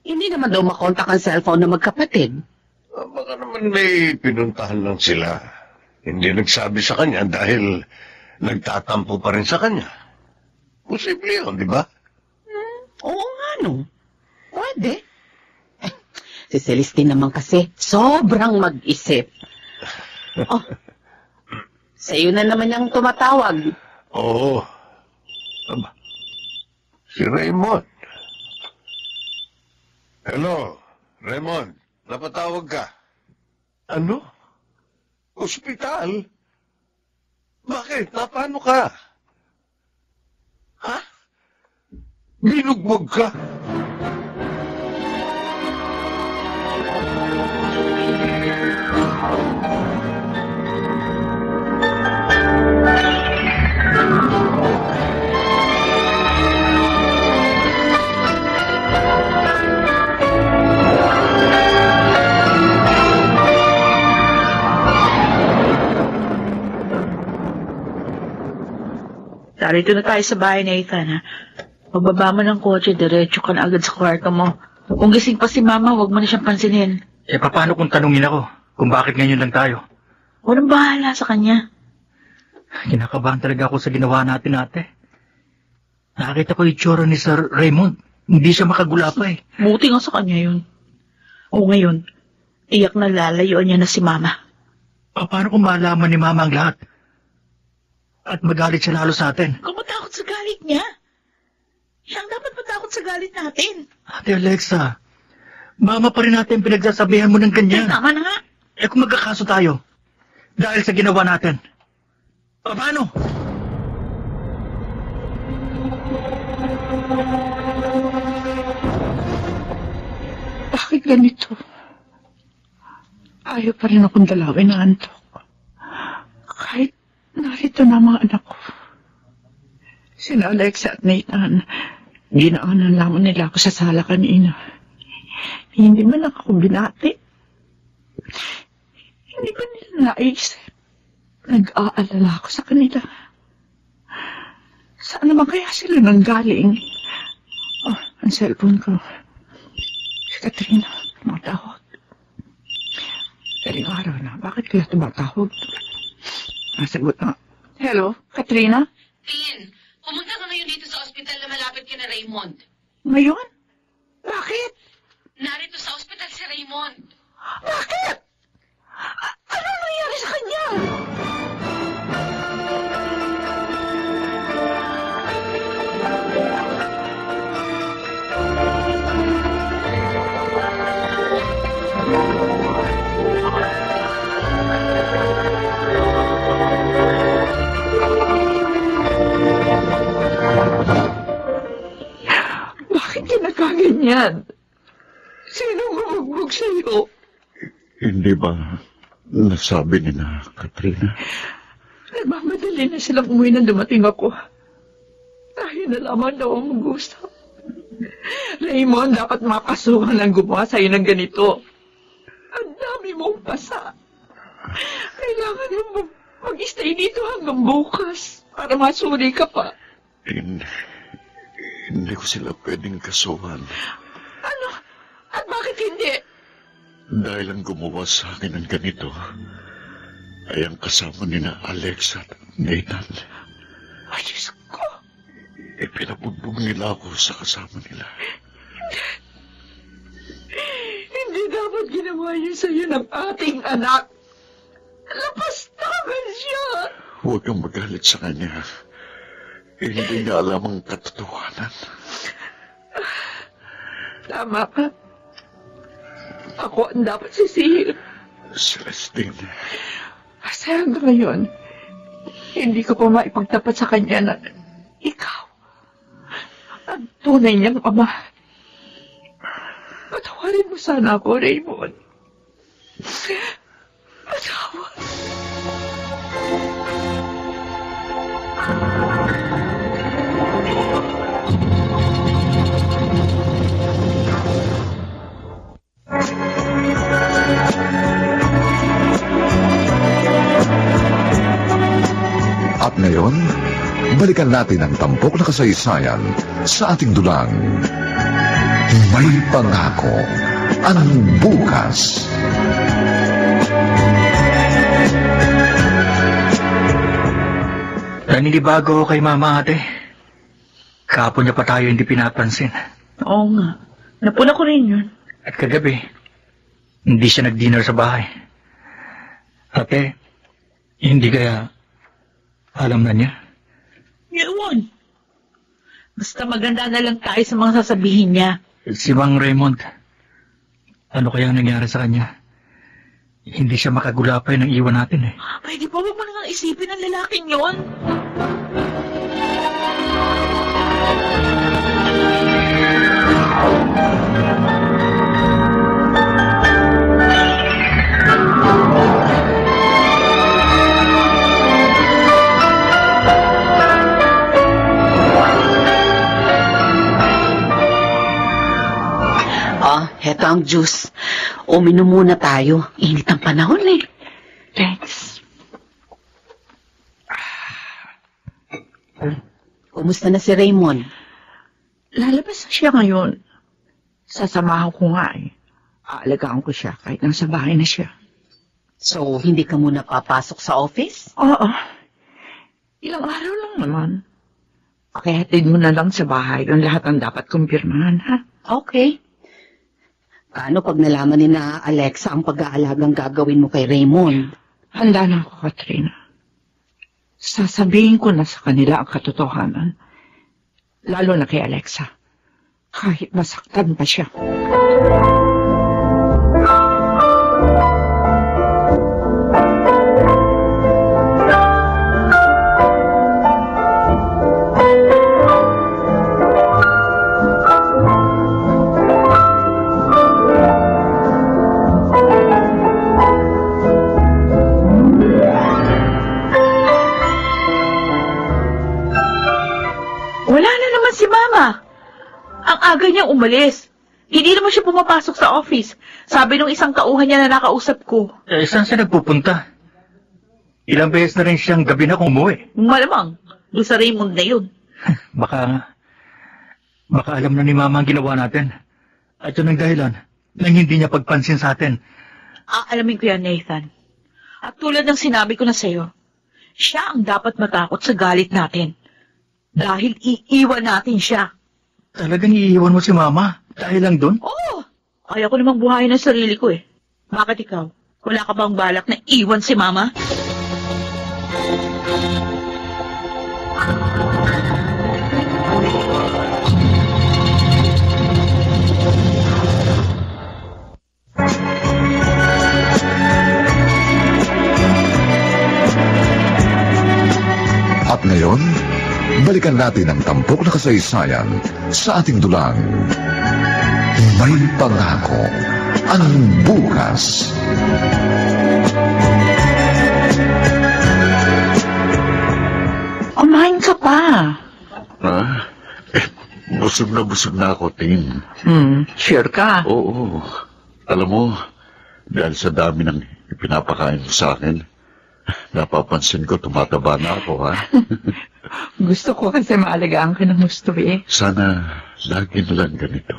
Hindi naman daw makontak ang cellphone na magkapatid. Baka naman may pinuntahan lang sila. Hindi nagsabi sa kanya dahil nagtatampo pa rin sa kanya. Posible yun, di ba? Oo nga no. Pwede. Si Celestine naman kasi sobrang mag-isip. Oh, sa'yo na naman yung tumatawag. Oo. Aba, si Raymond. Hello, Raymond. Napatawag ka. Ano? Ospital? Bakit? Paano ka? Ha? Binugbog ka? Narito na tayo sa bahay na Ethan, ha? Pagbaba mo ng kotse, diretso ka na agad sa kwarto mo. Kung gising pa si Mama, huwag mo na siyang pansinin. Paano kung tanungin ako kung bakit ngayon lang tayo? Walang bahala sa kanya. Kinakabahan talaga ako sa ginawa natin, ate. Nakakita ko yung tsura ni Sir Raymond. Hindi siya makagula pa eh. Buti nga sa kanya yun. O ngayon, iyak na lalayuan niya na si Mama. Paano kung malaman ni Mama ang lahat? At magalit siya lalo sa atin? Kung matakot sa galit niya. Siya ang dapat matakot sa galit natin. Ate Alexa, Mama pa rin natin pinagsasabihan mo ng ganyan. Tama na nga. Kung magkakaso tayo, dahil sa ginawa natin, paano? Bakit ganito? Ayaw pa rin akong dalawin na antok. Kahit narito na mga anak ko. Sina Alexa at Nathan, ginaanan lamang nila ako sa sala kanina. Hindi man ako binati. Hindi ba nila naisip? Nag-aalala ako sa kanila. Saan naman kaya sila nanggaling? Oh, ang cellphone ko. Si Katrina, tumatawag. Daling araw na, bakit kaya tumatawag? Nasagot na. Hello, Katrina? Tin, pumunta ka ngayon dito sa ospital na malapit kina Raymond. Ngayon? Bakit? Narito sa ospital si Raymond. Bakit? Anong nangyari sa kanya? Bakit ka nagkaganyan? Sino gumugbog sa'yo? Hindi ba nasabi ni na Katrina? Nagmamadali na silang umuwi nang dumating ako. Tayo na lamang daw ang mag-usap. Raymond, dapat makasuhan ang gumawa sa'yo ng ganito. Ang dami mong pasa. Kailangan mo mag-stay dito hanggang bukas para masuri ka pa. Hindi ko sila pwedeng kasuhan. Ano? At bakit hindi? Dahil ang gumawa sa akin ng ganito ay ang kasama ni na Alexa at Nathan. Ay, Diyos ko. Pinabugbog nila ako sa kasama nila. Hindi dapat ginawa yun sa'yo ng ating anak. Lapastagan siya. Huwag kang magalit sa kanya. Hindi niya alam ang katotohanan. Tama ka. Ako ang dapat sisihin. Celestine. Kasi hanggang ngayon, hindi ko pa maipagtapat sa kanya na ikaw ang tunay niyang ama. Patawarin mo sana ako, Raymond. Patawad. At ngayon, balikan natin ang tampok na kasaysayan sa ating dulang. May pangako ang bukas. Naninibago ako kay Mama, ate. Kahapon niya pa tayo hindi pinapansin. Oo nga. Napuna ko rin yun. At kagabi, hindi siya nag-dinner sa bahay. Ate, hindi kaya alam na niya? Yun. Basta maganda na lang tayo sa mga sasabihin niya. Si Mang Raymond, ano kaya nangyari sa kanya? Hindi siya makagulapay ng iwan natin eh. Pwede pa ba mo nang isipin ang lalaking yun? Heto ang juice. Uminom muna tayo. Init ang panahon eh. Thanks. Kumusta na si Raymond? Lalabas na siya ngayon. Sasamahan ko nga eh. Aalagaan ko siya kahit nasa bahay na siya. So, hindi ka muna papasok sa office? Oo. Ilang araw lang naman. Kaya hatid mo na lang sa bahay ang lahat ang dapat kumpirmahan, ha? Okay. Paano pag nalaman ni na Alexa ang pag-aalagang gagawin mo kay Raymond? Handa na ako, Katrina. Sasabihin ko na sa kanila ang katotohanan. Lalo na kay Alexa. Kahit masaktan pa siya. Aga niyang umalis. Hindi naman siya pumapasok sa office. Sabi nung isang tauhan niya na nakausap ko. Saan siya nagpupunta? Ilang beses na rin siyang gabi na kung umuwi. Malamang, doon sa Raymond na yun. Baka alam na ni Mama ang ginawa natin. At yun ang dahilan nang hindi niya pagpansin sa atin. Aalamin ko yan, Nathan. At tulad ng sinabi ko na sa'yo, siya ang dapat matakot sa galit natin. Dahil iiwan natin siya. Talagang iiwan mo si Mama? Dahil lang doon? Oo. Kaya ko namang buhayin ang sarili ko eh. Bakit ikaw? Wala ka bang balak na iwan si Mama? At ngayon, balikan natin ang tampok na kasaysayan sa ating dulang. May pangako ang bukas. Kumain ka pa. Busog na ako, Tin. Sure ka? Oo. Alam mo, dahil sa dami ng ipinapakain mo sa akin, napapansin ko tumataba na ako, ha? Gusto ko kasi maalagaan ka ng gusto eh. Sana lagi na lang ganito.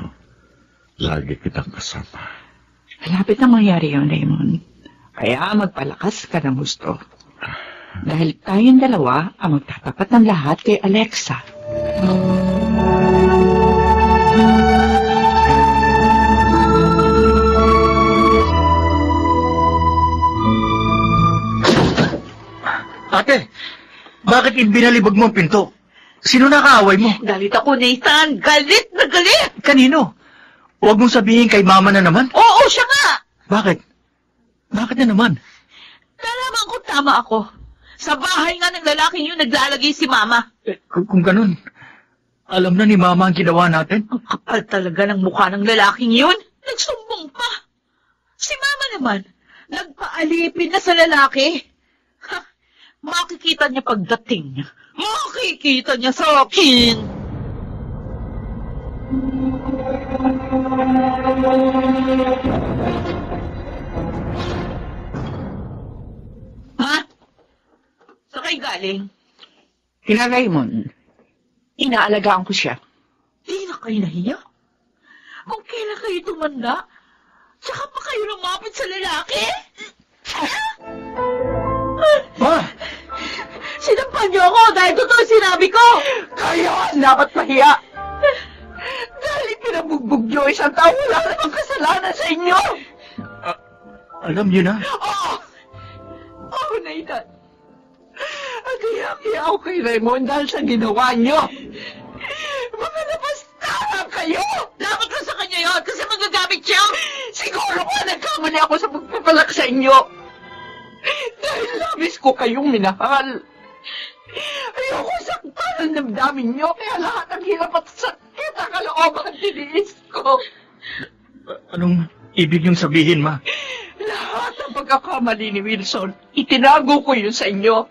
Lagi kitang kasama. Malapit na mangyari yun, Raymond. Kaya magpalakas ka ng gusto. Dahil tayong dalawa ang magtatapat ng lahat kay Alexa. Ate, bakit ibinalibag mo ang pinto? Sino nakaaway mo? Galit ako, Nathan. Galit na galit! Kanino? Huwag mong sabihin kay Mama na naman. Oo, siya nga! Bakit? Bakit na naman? Nalaman ko tama ako. Sa bahay nga ng lalaking yun naglalagay si Mama. Kung ganun, Alam na ni Mama ang ginawa natin? Ang kapal talaga ng mukha ng lalaking yun. Nagsumbong pa. Si Mama naman, nagpaalipin na sa lalaki. Ha, makikita niya pagdating niya. Makikita niya sa akin. Ha? Saan kayo galing? Kina Raymond, inaalagaan ko siya. Di na kayo nahiya? Kung kailan kayo tumanda, tsaka pa kayo lumapit sa lalaki? Ma! Sinampan niyo ako dahil totoo sinabi ko! Kayo ang dapat mahiya! Dahil pinabugbog niyo isang tao, wala namang kasalanan sa inyo! Alam niyo na. Oo, Nathan. At hiya ako kay Raymond dahil sa ginawa niyo. Mga napastaran kayo! Dapat na sa kanya yun kasi magagamit siya! Siguro ko nagkamali ako sa pagpapalak sa inyo. Dahil labis ko kayong minahal. Ayoko saktan ang damdamin niyo, kaya lahat ng hirap at sakit ang kalooban tiniis ko. Anong ibig niyong sabihin, Ma? Lahat ng pagkakamali ni Wilson, itinago ko yun sa inyo.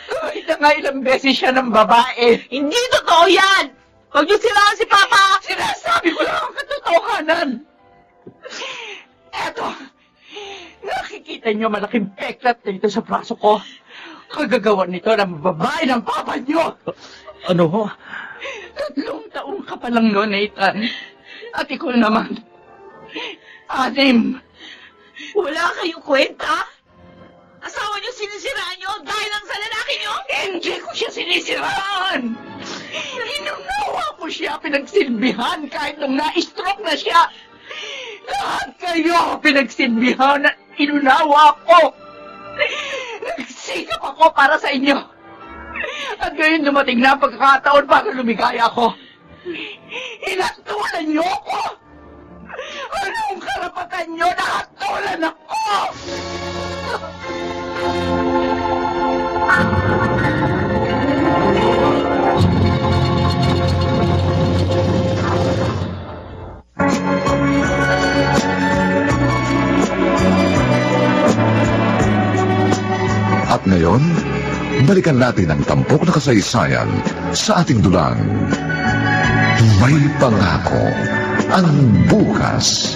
Kahit na nga ilang beses siya ng babae. Hindi totoo yan! Huwag niyo silaan si Papa! Sinasabi ko lang ang katotohanan. Eto, nakikita niyo malaking peklat dito sa braso ko. Kagagawa nito ng babae ng papa niyo. Ano ho? 3 taong ka pa lang noon, Nathan. At ikaw naman, 6. Wala kayong kwenta? Asawa niyo sinisiraan niyo dahil lang sa lalaki niyo? Hindi ko siya sinisiraan! Inunawa ko siya, pinagsilbihan kahit nung na-stroke na siya. Lahat kayo pinagsilbihan at inunawa ko. Nagsikap ako para sa inyo. At ngayon dumating na ang pagkakataon para lumigaya ako. Inatulan niyo ako! Anong karapatan niyo na hatulan ako? At ngayon, balikan natin ang tampok na kasaysayan sa ating dulang. May pangako ang bukas.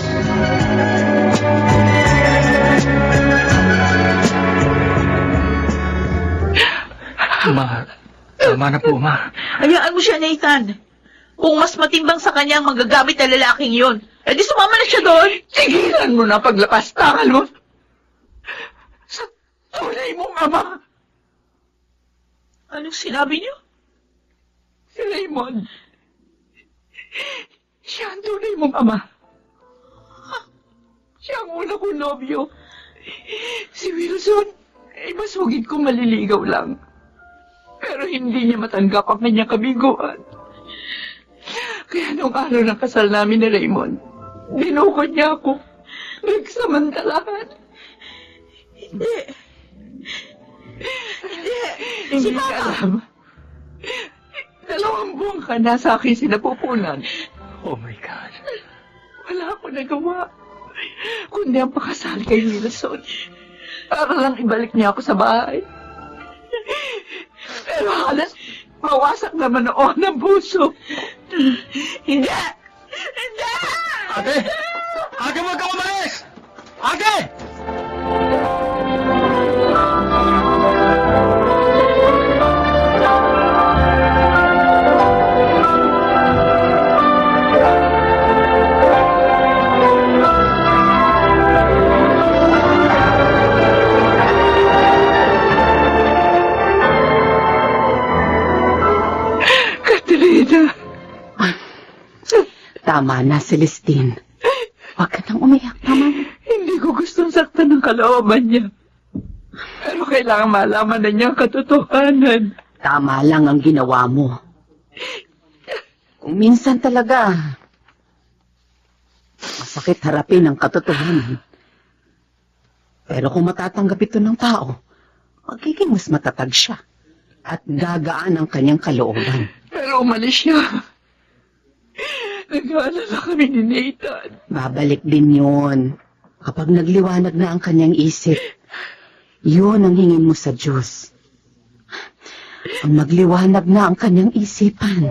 Ma, tama na po, Ma. Hayaan mo siya, Nathan. Kung mas matimbang sa kanya ang magagamit na lalaking yun, edi sumama na siya doon. Tigilan mo na paglapastangan mo. Sa tunay mong ama. Anong sinabi niyo? Si Raymond. Siya ang tunay mong ama. Siya ang una kong nobyo. Si Wilson, ay masugid kong maliligaw lang. Pero hindi niya matanggap ang kanyang kabiguan. Kaya nung araw ng kasal namin ni Raymond, binukod niya ako. Nagsamantalahan. Hindi. Hindi ka alam. 2 buwan ka na sa akin sinapupunan. Oh my God. Wala ako nagawa. Kundi ang pakasal kay Wilson. Para lang ibalik niya ako sa bahay. Pero halos mawasak naman noon ang puso. Hindi! Hindi! Ate! Ate, huwag ka umalis! Ate! Katrina! Tama na, Celestine. Huwag ka nang umiyak, tama na. Hindi ko gustong saktan ng kalooban niya. Pero kailangan malaman na niya ang katotohanan. Tama lang ang ginawa mo. Kung minsan talaga, masakit harapin ang katotohanan. Pero kung matatanggap ito ng tao, magiging mas matatag siya. At gagaan ang kanyang kalooban. Pero Pero umalis siya. Nag-aalala kami ni Nathan. Babalik din yun. Kapag nagliwanag na ang kanyang isip, yun ang hingin mo sa Diyos. Ang magliwanag na ang kanyang isipan.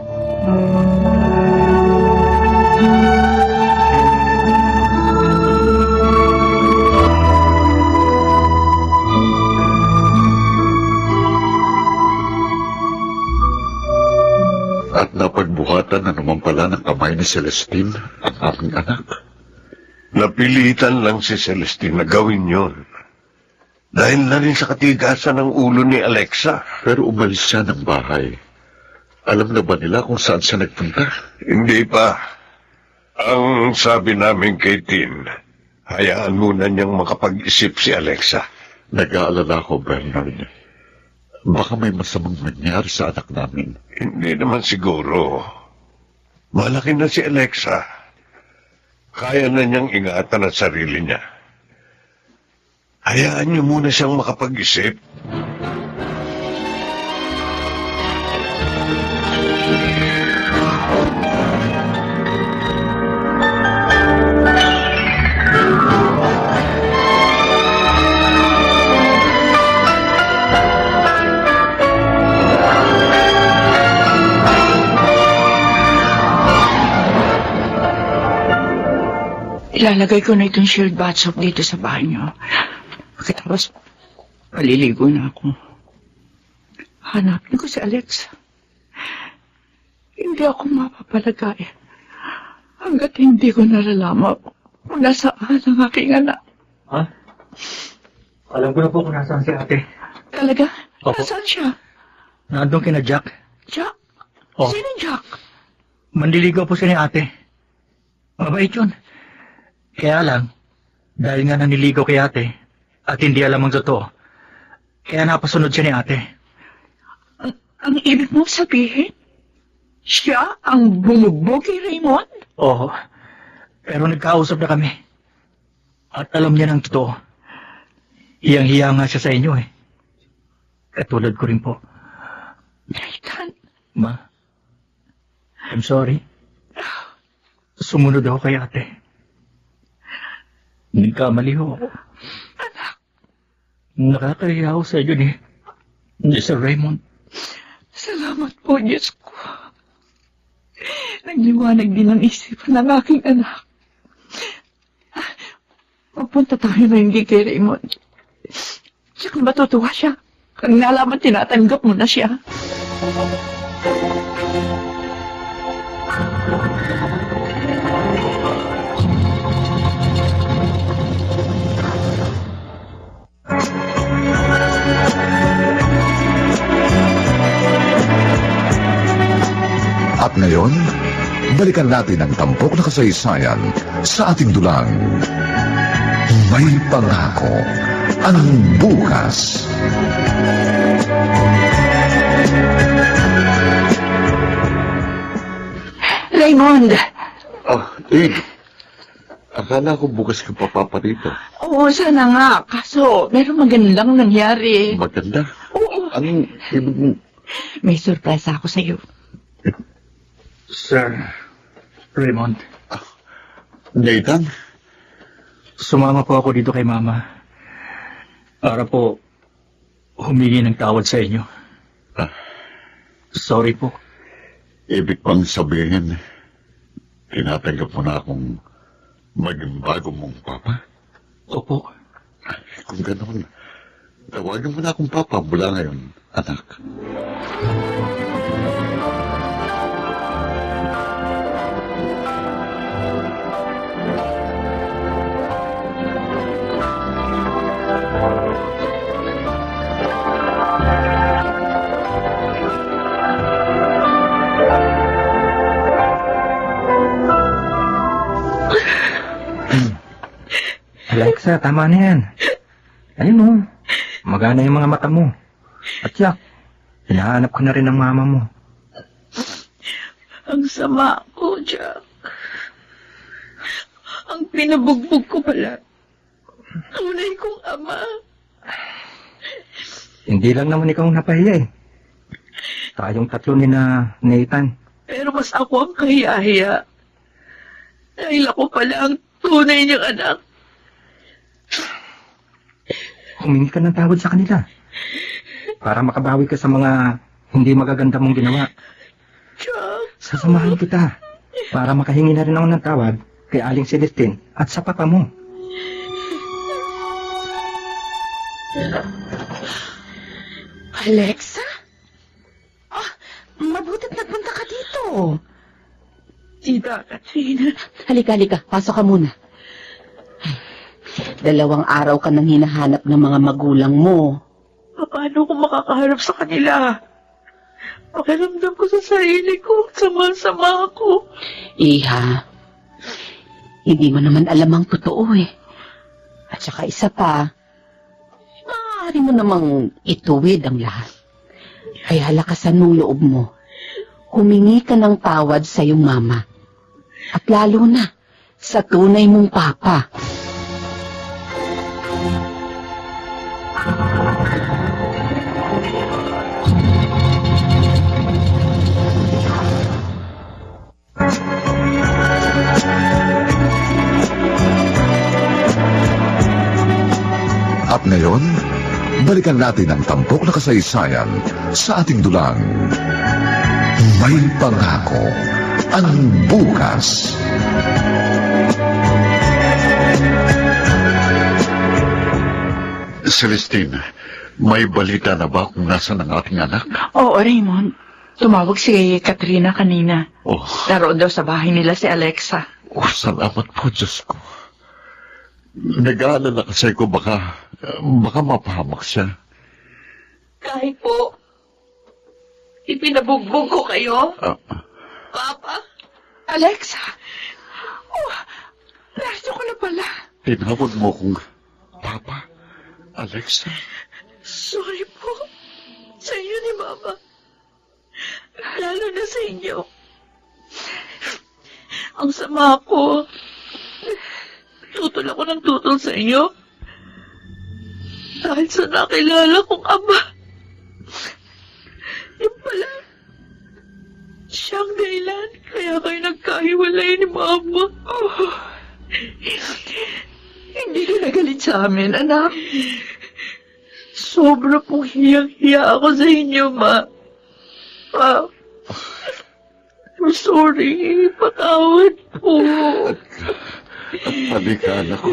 At napagbuhatan na naman pala ng kamay ni Celestine ang aking anak. Napilitan lang si Celestine na gawin yon. Dahil na rin sa katigasan ng ulo ni Alexa. Pero umalis siya ng bahay. Alam na ba nila kung saan siya nagpunta? Hindi pa. Ang sabi namin kay Tin, hayaan muna niyang makapag-isip si Alexa. Nag-aalala ko, Bernard. Baka may masamang nangyari sa anak namin. Hindi naman siguro. Malaki na si Alexa. Kaya na niyang ingatan ang sarili niya. Hayaan niyo muna siyang makapag-isip. Ilalagay ko na itong shield bath soap dito sa banyo. Pagkatapos, paliligo na ako. Hanapin ko si Alexa. Hindi ako mapapalagay hanggat hindi ko nalalaman kung nasaan ang aking anak. Ha? Alam ko na po kung nasaan si ate. Talaga? Opo. Nasaan siya? Nandun kina Jack. Jack? Oh. Sino Jack? Mandiligaw po siya ni ate. Mabait yun. Kaya lang, dahil nga naniligaw kay ate, at hindi alam ang totoo, kaya napasunod siya ni ate. Ang ibig mong sabihin? Siya ang bumugbog kay Raymond? Oo, pero nagkausap na kami. At alam niya ng totoo. Hiyang-hiya nga siya sa inyo eh. Katulad ko rin po. Nathan? Ma, I'm sorry. Sumunod ako kay ate. Nagkamali ho ako. Anak. Nakakahiya ako sa inyo ni Sir Raymond. Salamat po, Diyos ko. Nagliwanag din ang isipan ng aking anak. Mapunta tayo na hindi kay Raymond. Tsaka matutuwa siya. Kung nalaman tinatanggap mo na siya. At ngayon, balikan natin ang tampok na kasaysayan sa ating dulang. May pangako ang bukas. Raymond! Oh, Ed. Akala ko bukas ka papapa dito. Oo, sana nga. Kaso, meron magandang nangyari. Maganda. Oo. Anong ibig mo? May surpresa ako sa'yo. Sir Raymond, Nathan? sumama po ako dito kay Mama. Para po humingi ng tawad sa inyo. Ah, Sorry po. ibig pang sabihin, tinatanggap mo na akong maging bago mong papa? Opo. Kung gano'n, tawagan mo na akong papa mula ngayon, anak. Alexa, tama na yan. Ayun mo, magana yung mga mata mo. At Jack, hinahanap ko na rin ang mama mo. Ang sama ko, Jack. Ang pinabugbog ko pala. Tunay kong ama. Hindi lang naman ikaw napahiya eh. Tayong tatlo ni na Nathan. Pero mas ako ang kahiyahiya. Dahil ako pala ang tunay niyang anak. Humingi ka ng tawad sa kanila. Para makabawi ka sa mga hindi magaganda mong ginawa. Chuck, Sasamahan kita. Para makahingi na rin ako ng tawad kay Aling Celestine at sa papa mo. Alexa? Mabutit nagpunta ka dito. Tita Katrina. Halika. Pasok ka muna. 2 araw ka nang hinahanap ng mga magulang mo. Paano ko makakaharap sa kanila? Pakiramdam ko sa sarili ko. Sama-sama ako. Iha, hindi mo naman alam ang totoo eh. At saka isa pa, maaari mo namang ituwid ang lahat. Kaya lakasan mong loob mo. Humingi ka ng tawad sa iyong mama. At lalo na, sa tunay mong papa. At ngayon, balikan natin ang tampok na kasaysayan sa ating dulang. May pangako ang bukas. Celestine, may balita na ba kung nasan ang ating anak? Oo, Raymond. Tumawag si Katrina kanina. Oh, Naroon daw sa bahay nila si Alexa. salamat po, Diyos ko. Nag-aalala kasi ko baka mapahamak siya. Kahit po, ipinabugbog ko kayo, Papa. Alexa! Oh, narito ko na pala. Tinawag mo kong Papa, Alexa. Sorry po sa inyo ni Mama. Lalo na sa inyo. Ang sama ko. Tutol ako ng tutol sa inyo. Dahil sa nakilala kong ama. Yung pala, siyang dahilan kaya kayo nagkahiwalay ni Mama. Oh, hindi ka nagalit sa amin, anak. Sobra pong hiyang-hiya ako sa inyo, Ma. I'm sorry. Patawad po. Halika, anak ko.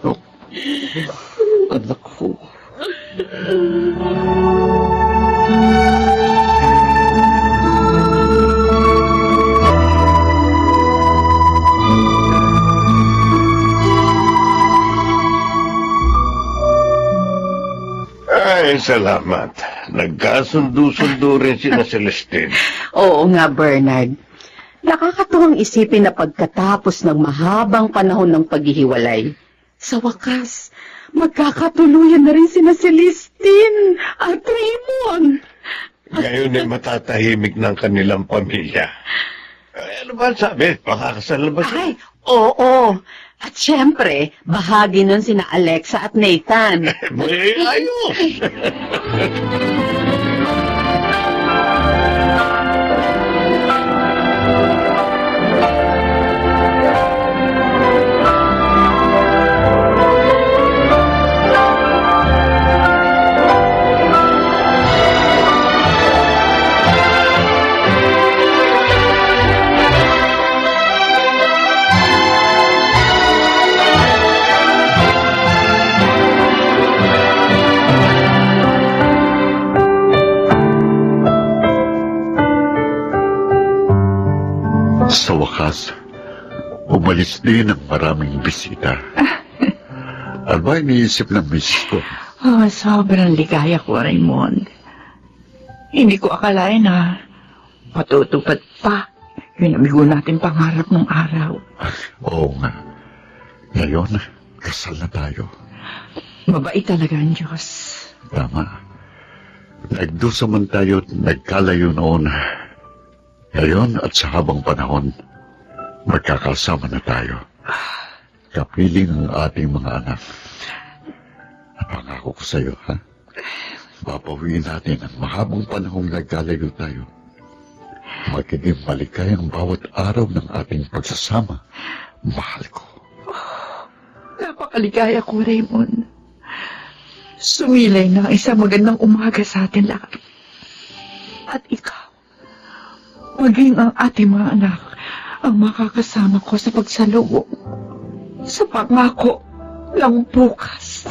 Oh, anak ko. Ay, salamat. Nagkasundo-sundo rin sina Celestine. Oo nga, Bernard. Nakakatuwang isipin na pagkatapos ng mahabang panahon ng paghihiwalay, sa wakas, magkakatuluyan na rin sina Celestine at Raymond. Ngayon ay matatahimik ng kanilang pamilya. Ay, ano ba sabi? Pakakasal na ba siya? Ay, oo. At syempre, bahagi nun sina Alexa at Nathan. May ayos! Sa wakas, umalis din ang maraming bisita. Ano ba iniisip ng misis ko? Oh, sobrang ligaya ko, Raymond. Hindi ko akalain na matutupad pa yung amigo natin pangarap ng araw. Oo nga. Ngayon, kasal na tayo. Mabait talaga ang Diyos. Tama. Nagdusa man tayo at nagkalayo noon. Ngayon at sa habang panahon, magkakasama na tayo. Kapiling ang ating mga anak. Napangako ko sa iyo, ha? Babawiin natin ang mahabang panahong nagkalayo tayo. Magiging maligay ang bawat araw ng ating pagsasama. Mahal ko. Napakaligaya ko, Raymond. Sumilay na ang isang magandang umaga sa atin lahat. At ikaw, maging ang ating mga anak, ang makakasama ko sa pagsalubong sa pangako ng bukas.